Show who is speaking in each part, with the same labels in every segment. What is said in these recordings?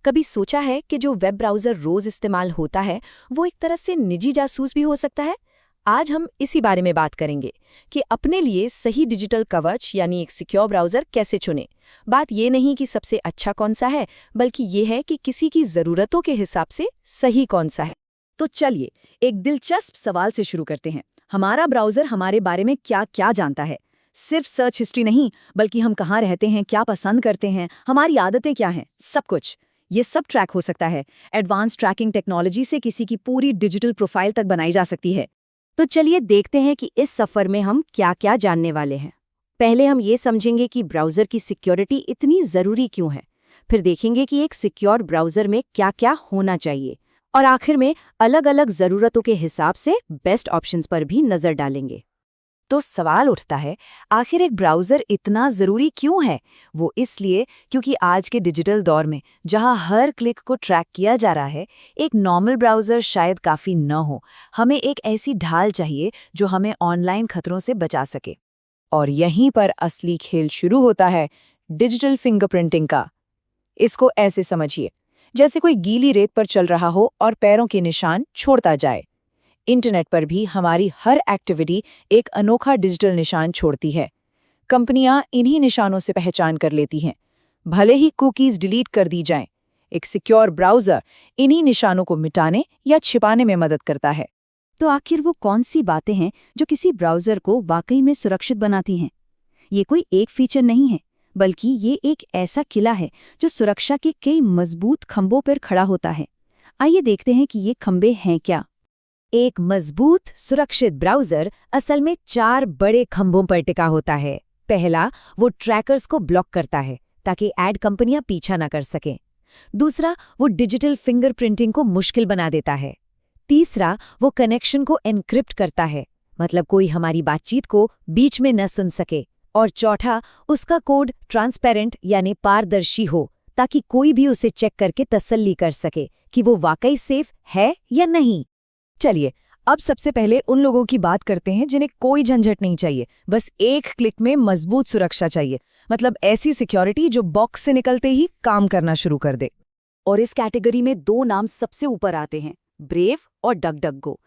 Speaker 1: कभी सोचा है कि जो वेब ब्राउज़र रोज़ इस्तेमाल होता है वो एक तरह से निजी जासूस भी हो सकता है। आज हम इसी बारे में बात करेंगे कि अपने लिए सही डिजिटल कवच यानी एक सिक्योर ब्राउज़र कैसे चुनें। बात ये नहीं कि सबसे अच्छा कौन सा है, बल्कि ये है कि किसी की ज़रूरतों के हिसाब से सही कौन सा है।
Speaker 2: तो चलिए एक दिलचस्प सवाल से शुरू करते हैं। हमारा ब्राउज़र हमारे बारे में क्या क्या जानता है? सिर्फ सर्च हिस्ट्री नहीं, बल्कि हम कहाँ रहते हैं, क्या पसंद करते हैं, हमारी आदतें क्या हैं, सब कुछ। ये सब ट्रैक हो सकता है। एडवांस ट्रैकिंग टेक्नोलॉजी से किसी की पूरी डिजिटल प्रोफाइल तक बनाई जा सकती है।
Speaker 1: तो चलिए देखते हैं कि इस सफ़र में हम क्या क्या जानने वाले हैं। पहले हम ये समझेंगे कि ब्राउज़र की सिक्योरिटी इतनी ज़रूरी क्यों है। फिर देखेंगे कि एक सिक्योर ब्राउज़र में क्या क्या होना चाहिए। और आखिर में अलग अलग ज़रूरतों के हिसाब से बेस्ट ऑप्शंस पर भी नज़र डालेंगे। तो सवाल उठता है, आखिर एक ब्राउज़र इतना ज़रूरी क्यों है? वो इसलिए क्योंकि आज के डिजिटल दौर में जहां हर क्लिक को ट्रैक किया जा रहा है, एक नॉर्मल ब्राउज़र शायद काफ़ी न हो। हमें एक ऐसी ढाल चाहिए जो हमें ऑनलाइन खतरों से बचा सके।
Speaker 2: और यहीं पर असली खेल शुरू होता है, डिजिटल फिंगरप्रिंटिंग का। इसको ऐसे समझिए, जैसे कोई गीली रेत पर चल रहा हो और पैरों के निशान छोड़ता जाए। इंटरनेट पर भी हमारी हर एक्टिविटी एक अनोखा डिजिटल निशान छोड़ती है। कंपनियां इन्हीं निशानों से पहचान कर लेती हैं, भले ही कुकीज डिलीट कर दी जाएं। एक सिक्योर ब्राउज़र इन्हीं निशानों को मिटाने या छिपाने में मदद करता है।
Speaker 1: तो आखिर वो कौन सी बातें हैं जो किसी ब्राउज़र को वाकई में सुरक्षित बनाती हैं? ये कोई एक फीचर नहीं है, बल्कि ये एक ऐसा किला है जो सुरक्षा के कई मजबूत खंभों पर खड़ा होता है। आइए देखते हैं कि ये खंभे हैं क्या। एक मजबूत सुरक्षित ब्राउज़र असल में 4 बड़े खंभों पर टिका होता है। पहला, वो ट्रैकर्स को ब्लॉक करता है ताकि एड कंपनियां पीछा न कर सकें। दूसरा, वो डिजिटल फिंगरप्रिंटिंग को मुश्किल बना देता है। तीसरा, वो कनेक्शन को एन्क्रिप्ट करता है, मतलब कोई हमारी बातचीत को बीच में न सुन सके। और चौथा, उसका कोड ट्रांसपेरेंट यानी पारदर्शी हो, ताकि कोई भी उसे चेक करके तसल्ली कर सके कि वो वाकई सेफ है या नहीं।
Speaker 2: चलिए अब सबसे पहले उन लोगों की बात करते हैं जिन्हें कोई झंझट नहीं चाहिए, बस एक क्लिक में मजबूत सुरक्षा चाहिए। मतलब ऐसी सिक्योरिटी जो बॉक्स से निकलते ही काम करना शुरू कर दे।
Speaker 3: और इस कैटेगरी में 2 नाम सबसे ऊपर आते हैं, ब्रेव और डकडकगो।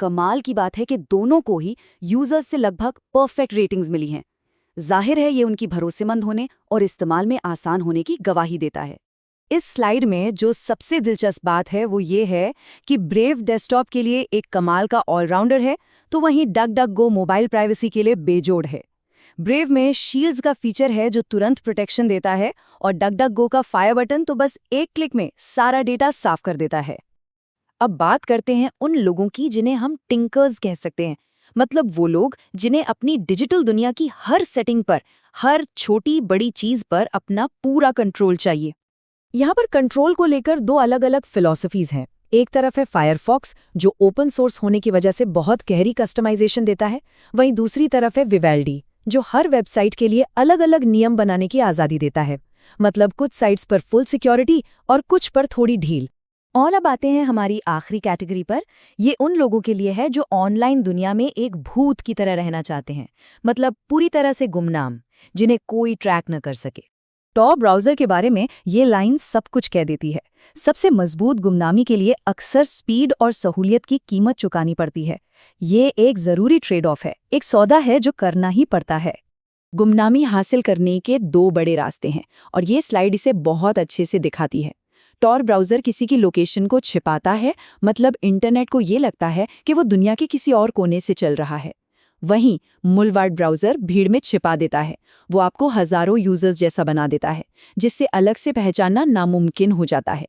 Speaker 3: कमाल की बात है कि दोनों को ही यूजर्स से लगभग परफेक्ट रेटिंग्स मिली हैं। जाहिर है ये उनकी भरोसेमंद होने और इस्तेमाल में आसान होने की गवाही देता है।
Speaker 2: इस स्लाइड में जो सबसे दिलचस्प बात है वो ये है कि ब्रेव डेस्कटॉप के लिए एक कमाल का ऑलराउंडर है, तो वहीं डकडकगो मोबाइल प्राइवेसी के लिए बेजोड़ है। ब्रेव में शील्ड्स का फीचर है जो तुरंत प्रोटेक्शन देता है, और डकडकगो का फायर बटन तो बस एक क्लिक में सारा डेटा साफ कर देता है। अब बात करते हैं उन लोगों की जिन्हें हम टिंकर्स कह सकते हैं। मतलब वो लोग जिन्हें अपनी डिजिटल दुनिया की हर सेटिंग पर, हर छोटी बड़ी चीज पर अपना पूरा कंट्रोल चाहिए। यहाँ पर कंट्रोल को लेकर 2 अलग अलग फिलॉसफीज हैं। एक तरफ है फायरफॉक्स, जो ओपन सोर्स होने की वजह से बहुत गहरी कस्टमाइजेशन देता है। वहीं दूसरी तरफ है विवेल्डी, जो हर वेबसाइट के लिए अलग अलग नियम बनाने की आज़ादी देता है। मतलब कुछ साइट्स पर फुल सिक्योरिटी और कुछ पर थोड़ी ढील। और अब आते हैं हमारी आखिरी कैटेगरी पर। ये उन लोगों के लिए है जो ऑनलाइन दुनिया में एक भूत की तरह रहना चाहते हैं, मतलब पूरी तरह से गुमनाम, जिन्हें कोई ट्रैक न कर सके। टॉप ब्राउज़र के बारे में ये लाइन सब कुछ कह देती है। सबसे मजबूत गुमनामी के लिए अक्सर स्पीड और सहूलियत की कीमत चुकानी पड़ती है। ये एक ज़रूरी ट्रेड ऑफ है, एक सौदा है जो करना ही पड़ता है। गुमनामी हासिल करने के 2 बड़े रास्ते हैं, और ये स्लाइड इसे बहुत अच्छे से दिखाती है। टॉर ब्राउज़र किसी की लोकेशन को छिपाता है, मतलब इंटरनेट को ये लगता है कि वो दुनिया के किसी और कोने से चल रहा है। वहीं मुलवार्ड ब्राउज़र भीड़ में छिपा देता है, वो आपको हजारों यूजर्स जैसा बना देता है, जिससे अलग से पहचानना नामुमकिन हो जाता है।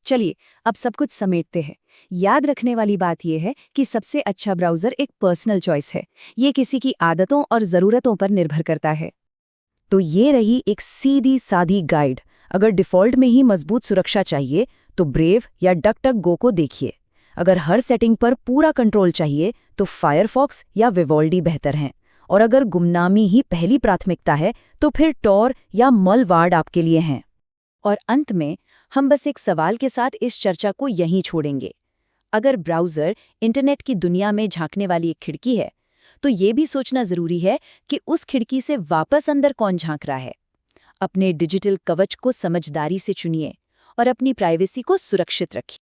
Speaker 2: चलिए अब सब कुछ समेटते हैं। याद रखने वाली बात यह है कि सबसे अच्छा ब्राउज़र एक पर्सनल चॉइस है, ये किसी की आदतों और ज़रूरतों पर निर्भर करता है। तो ये रही एक सीधी सादी गाइड। अगर डिफ़ॉल्ट में ही मजबूत सुरक्षा चाहिए तो ब्रेव या डकडकगो को देखिए। अगर हर सेटिंग पर पूरा कंट्रोल चाहिए तो फायरफॉक्स या विवोल्डी बेहतर हैं। और अगर गुमनामी ही पहली प्राथमिकता है तो फिर टॉर या मुलवार्ड आपके लिए हैं।
Speaker 3: और अंत में हम बस एक सवाल के साथ इस चर्चा को यहीं छोड़ेंगे। अगर ब्राउज़र इंटरनेट की दुनिया में झांकने वाली एक खिड़की है, तो ये भी सोचना ज़रूरी है कि उस खिड़की से वापस अंदर कौन झांक रहा है। अपने डिजिटल कवच को समझदारी से चुनिए
Speaker 1: और अपनी प्राइवेसी को सुरक्षित रखें।